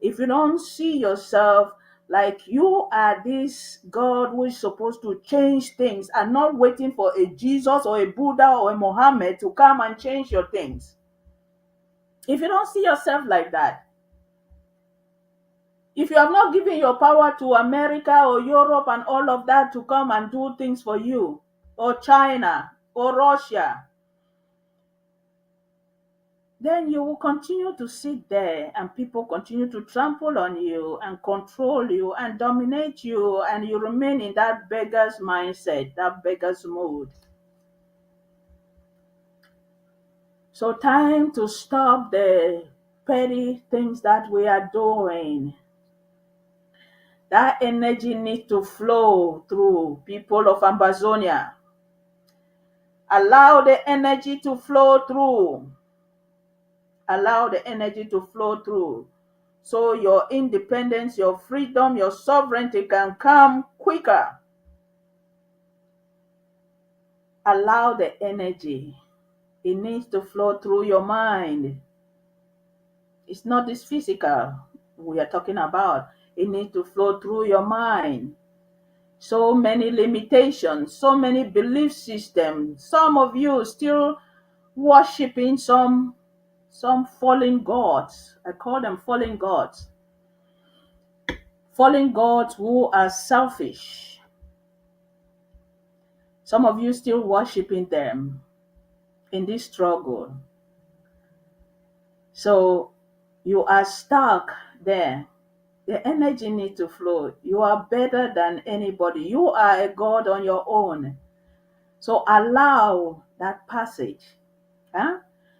If you don't see yourself like you are this God who is supposed to change things and not waiting for a Jesus or a Buddha or a Muhammad to come and change your things. If you don't see yourself like that, if you have not given your power to America or Europe and all of that to come and do things for you, or China or Russia, then you will continue to sit there and people continue to trample on you and control you and dominate you, and you remain in that beggar's mindset, that beggar's mood. So time to stop the petty things that we are doing. That energy needs to flow through people of Amazonia. Allow the energy to flow through. Allow the energy to flow through. So your independence, your freedom, your sovereignty can come quicker. Allow the energy. It needs to flow through your mind. It's not this physical we are talking about. It needs to flow through your mind. So many limitations, so many belief systems. Some of you still worshiping some fallen gods. I call them fallen gods. Fallen gods who are selfish. Some of you still worshiping them in this struggle. So you are stuck there. The energy needs to flow. You are better than anybody. You are a God on your own. So allow that passage. Huh?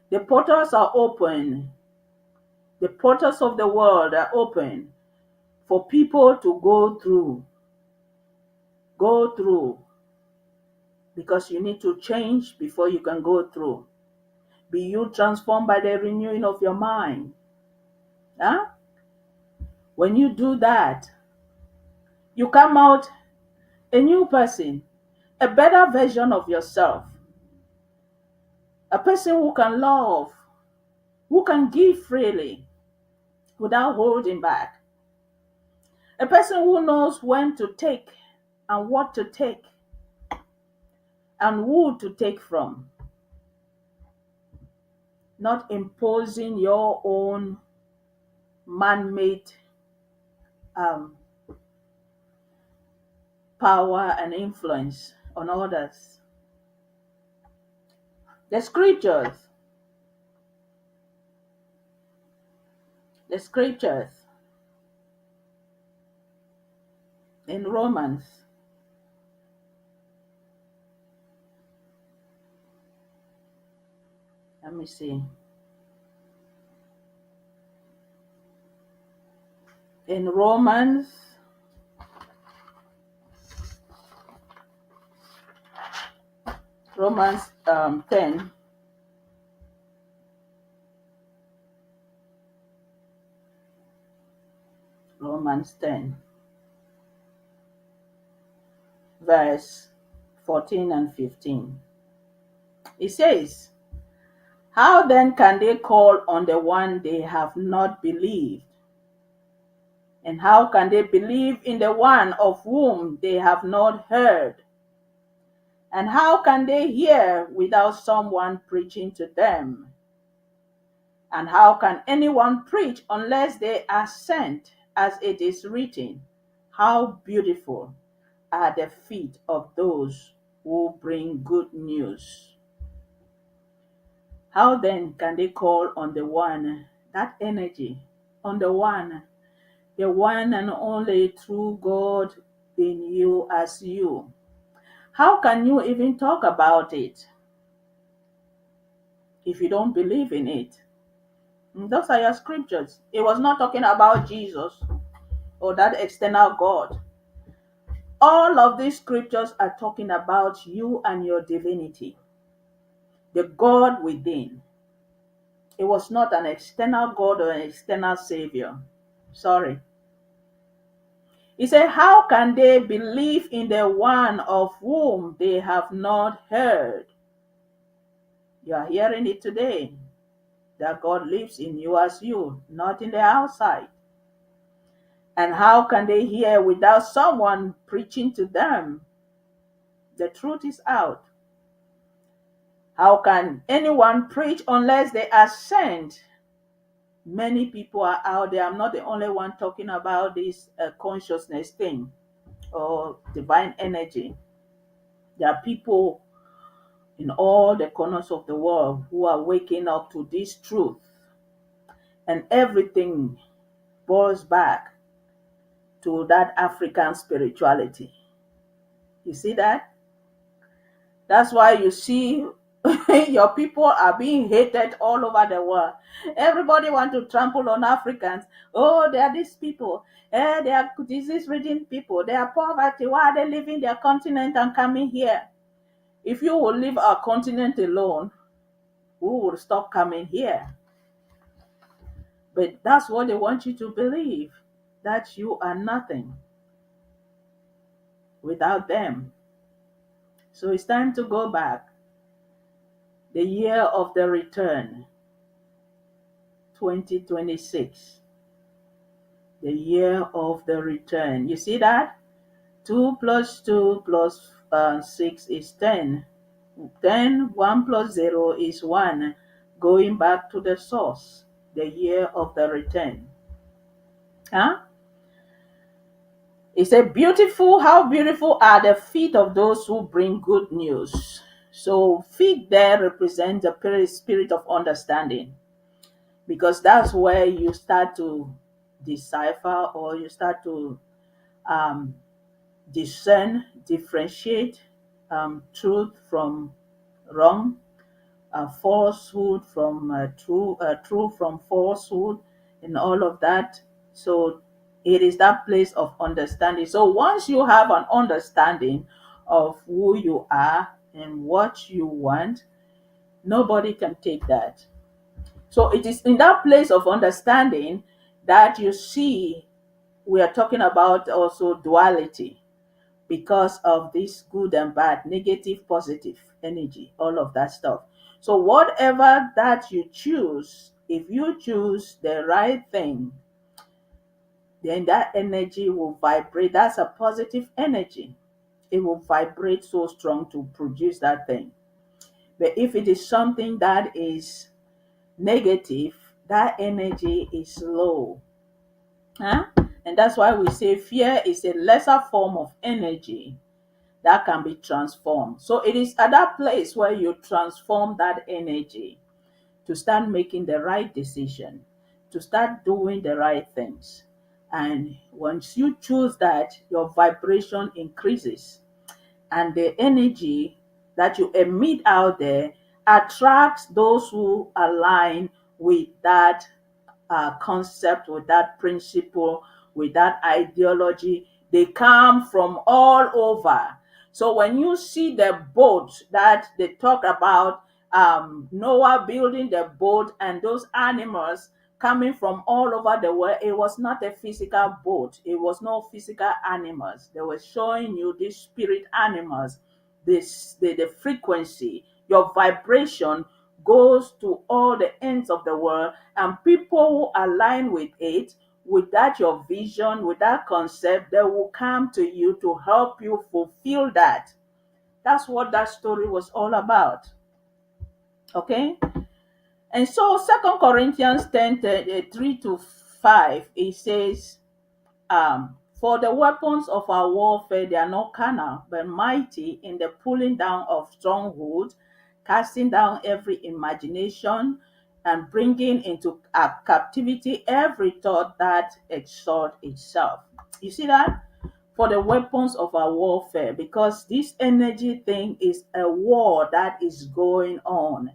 The portals are open. The portals of the world are open for people to go through. Go through. Because you need to change before you can go through. Be you transformed by the renewing of your mind. Huh? When you do that, you come out a new person, a better version of yourself. A person who can love, who can give freely without holding back. A person who knows when to take and what to take and who to take from. not imposing your own man-made um, power and influence on others. The scriptures in Romans, let me see. In Romans 10, Romans 10, verse 14 and 15. It says, "How then can they call on the one they have not believed? And how can they believe in the one of whom they have not heard? And how can they hear without someone preaching to them? And how can anyone preach unless they are sent? As it is written, how beautiful are the feet of those who bring good news." How then can they call on the one, that energy, on the one and only true God in you as you? How can you even talk about it if you don't believe in it? And those are your scriptures. It was not talking about Jesus or that external God. All of these scriptures are talking about you and your divinity, the God within. It was not an external God or an external Savior. Sorry. He said, how can they believe in the one of whom they have not heard? You are hearing it today, that God lives in you as you, not in the outside. And how can they hear without someone preaching to them? The truth is out. How can anyone preach unless they are sent? Many people are out there. I'm not the only one talking about this consciousness thing or divine energy. There are people in all the corners of the world who are waking up to this truth. And everything boils back to that African spirituality. You see that? That's why you see your people are being hated all over the world. Everybody wants to trample on Africans. Oh, they are these people. They are disease-ridden people. They are poverty. Why are they leaving their continent and coming here? If you will leave our continent alone, we will stop coming here. But that's what they want you to believe, that you are nothing without them. So it's time to go back. The year of the return, 2026. The year of the return. You see that? 2 plus 2 plus 6 is 10. 1 plus 0 is 1. Going back to the source. The year of the return. Huh? It said, how beautiful are the feet of those who bring good news. So feet there represent the spirit of understanding, because that's where you start to decipher, or you start to discern, differentiate truth from wrong, falsehood from true from falsehood, and all of that. So it is that place of understanding. So once you have an understanding of who you are and what you want, nobody can take that. So it is in that place of understanding that you see we are talking about also duality, because of this good and bad, negative, positive energy, all of that stuff. So whatever that you choose, if you choose the right thing, then that energy will vibrate. That's a positive energy. It will vibrate so strong to produce that thing. But if it is something that is negative, that energy is low. Huh? And that's why we say fear is a lesser form of energy that can be transformed. So it is at that place where you transform that energy to start making the right decision, to start doing the right things. And once you choose that, your vibration increases, and the energy that you emit out there attracts those who align with that concept, with that principle, with that ideology. They come from all over. So when you see the boat that they talk about, Noah building the boat and those animals coming from all over the world, it was not a physical boat. It was no physical animals. They were showing you these spirit animals, the frequency, your vibration goes to all the ends of the world, and people who align with it, with that your vision, with that concept, they will come to you to help you fulfill that. That's what that story was all about. Okay? And so 2 Corinthians 10, 3 to 5, it says, for the weapons of our warfare, they are not carnal, but mighty in the pulling down of strongholds, casting down every imagination, and bringing into captivity every thought that exalts itself. You see that? For the weapons of our warfare, because this energy thing is a war that is going on,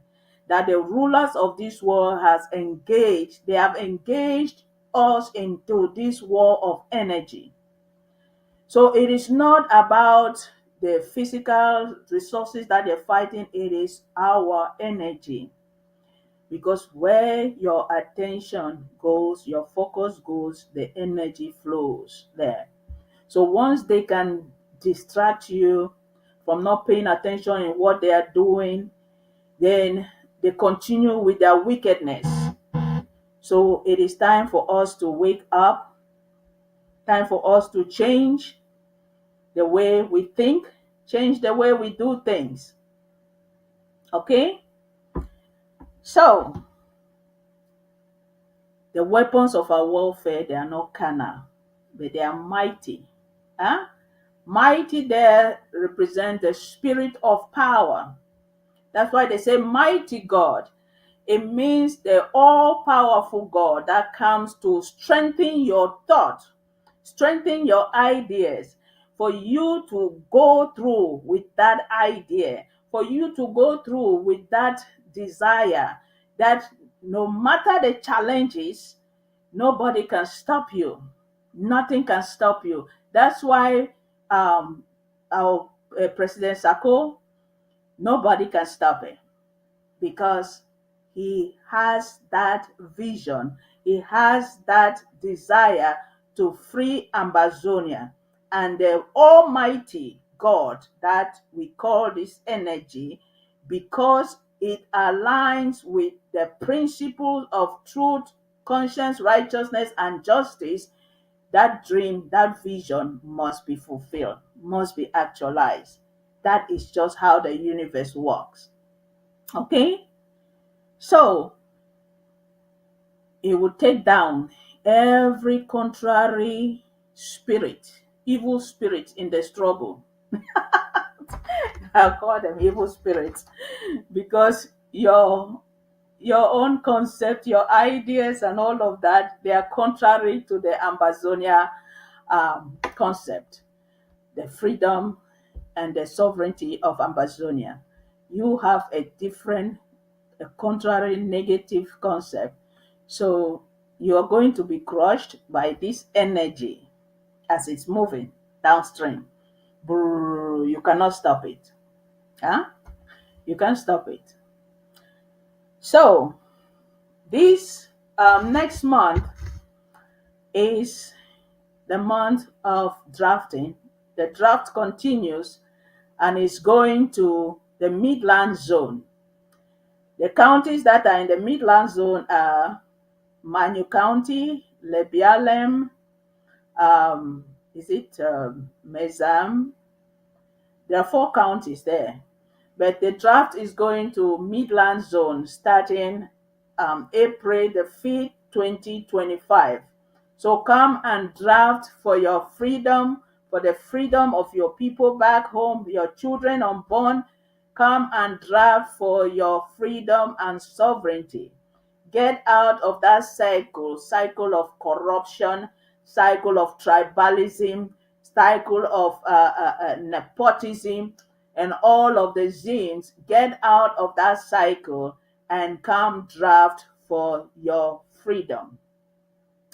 that the rulers of this world has engaged. They have engaged us into this war of energy. So it is not about the physical resources that they're fighting, it is our energy. Because where your attention goes, your focus goes, the energy flows there. So once they can distract you from not paying attention in what they are doing, then they continue with their wickedness. So it is time for us to wake up, time for us to change the way we think, change the way we do things. Okay? So, the weapons of our warfare, they are not carnal, but they are mighty. Huh? Mighty there represent the spirit of power. That's why they say mighty God. It means the all-powerful God that comes to strengthen your thought, strengthen your ideas, for you to go through with that idea, for you to go through with that desire, that no matter the challenges, nobody can stop you. Nothing can stop you. That's why our President Sako, nobody can stop him, because he has that vision, he has that desire to free Amazonia. And the Almighty God that we call this energy, because it aligns with the principles of truth, conscience, righteousness, and justice, that dream, that vision must be fulfilled, must be actualized. That is just how the universe works. Okay? So, it will take down every contrary spirit, evil spirit in the struggle. I call them evil spirits because your own concept, your ideas, and all of that, they are contrary to the Amazonia concept, the freedom and the sovereignty of Amazonia. You have a different, a contrary, negative concept. So you are going to be crushed by this energy as it's moving downstream. Brrr, you cannot stop it. Huh? You can't stop it. So this next month is the month of drafting. The draft continues and is going to the Midland zone. The counties that are in the Midland zone are Manu County, Lebialem, Mezam? There are 4 counties there. But the draft is going to Midland zone starting April the 5th, 2025. So come and draft for your freedom, for the freedom of your people back home, your children unborn. Come and draft for your freedom and sovereignty. Get out of that cycle of corruption, cycle of tribalism, cycle of nepotism, and all of the sins. Get out of that cycle and come draft for your freedom.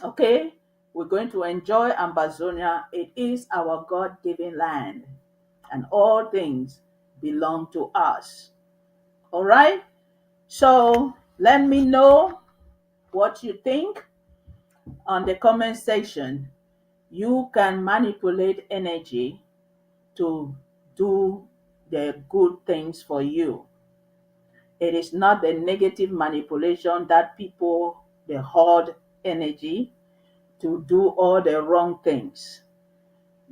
Okay? We're going to enjoy Ambazonia. It is our God-given land, and all things belong to us. All right? So let me know what you think on the comment section. You can manipulate energy to do the good things for you. It is not the negative manipulation that people, they hoard energy to do all the wrong things.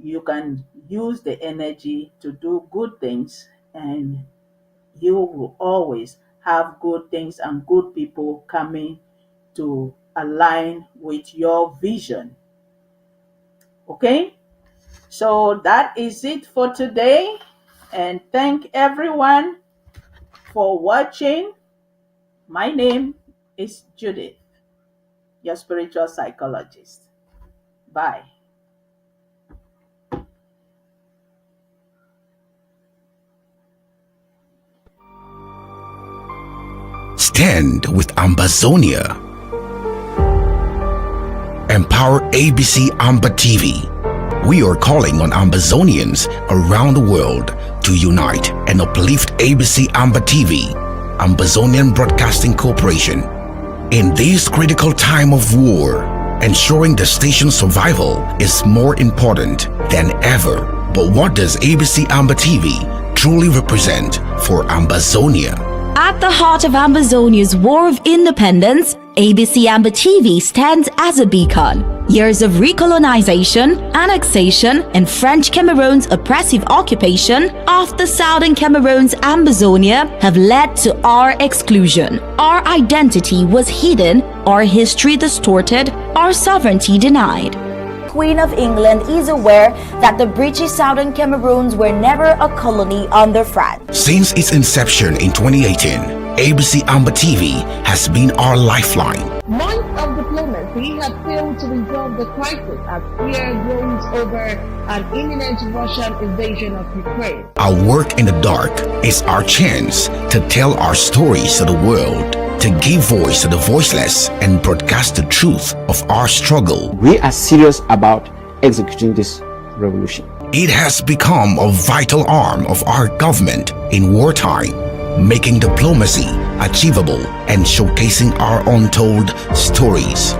You can use the energy to do good things, and you will always have good things and good people coming to align with your vision. Okay? So that is it for today, and thank everyone for watching. My name is Judith, your spiritual psychologist. Bye. Stand with Ambazonia. Empower ABC Amba TV. We are calling on Ambazonians around the world to unite and uplift ABC Amba TV, Ambazonian Broadcasting Corporation. In this critical time of war, ensuring the station's survival is more important than ever. But what does ABC Amba TV truly represent for Ambazonia? At the heart of Ambazonia's war of independence, ABC Amba TV stands as a beacon. Years of recolonization, annexation, and French Cameroon's oppressive occupation of the southern Cameroon's Ambazonia have led to our exclusion. Our identity was hidden, our history distorted, our sovereignty denied. Queen of England is aware that the British Southern Cameroons were never a colony under France. Since its inception in 2018, ABC Amba TV has been our lifeline. Months of diplomacy have failed to resolve the crisis as fear grows over an imminent Russian invasion of Ukraine. Our work in the dark is our chance to tell our stories to the world, to give voice to the voiceless, and broadcast the truth of our struggle. We are serious about executing this revolution. It has become a vital arm of our government in wartime, making diplomacy achievable and showcasing our untold stories.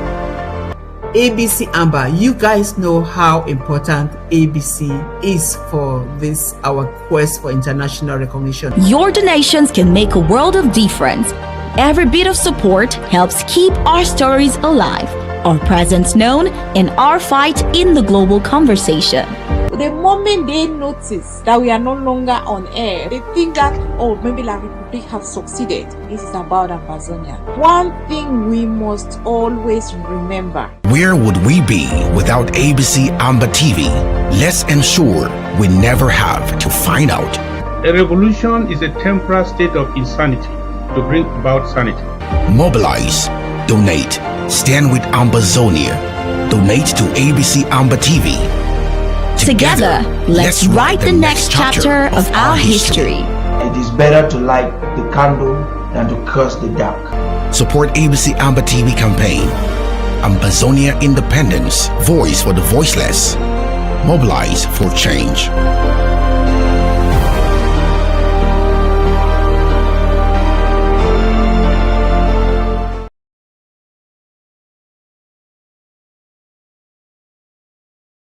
ABC Amba, you guys know how important ABC is for this, our quest for international recognition. Your donations can make a world of difference. Every bit of support helps keep our stories alive, our presence known, and our fight in the global conversation. The moment they notice that we are no longer on air, they think that, oh, maybe La Republic have succeeded. This is about Ambazonia. One thing we must always remember. Where would we be without ABC Amba TV? Let's ensure we never have to find out. A revolution is a temporary state of insanity to bring about sanity. Mobilize, donate, stand with Ambazonia. Donate to ABC Amba TV. Together, let's write the next chapter of our history. It is better to light the candle than to curse the dark. Support ABC Amba TV campaign. Ambazonia Independence, voice for the voiceless. Mobilize for change.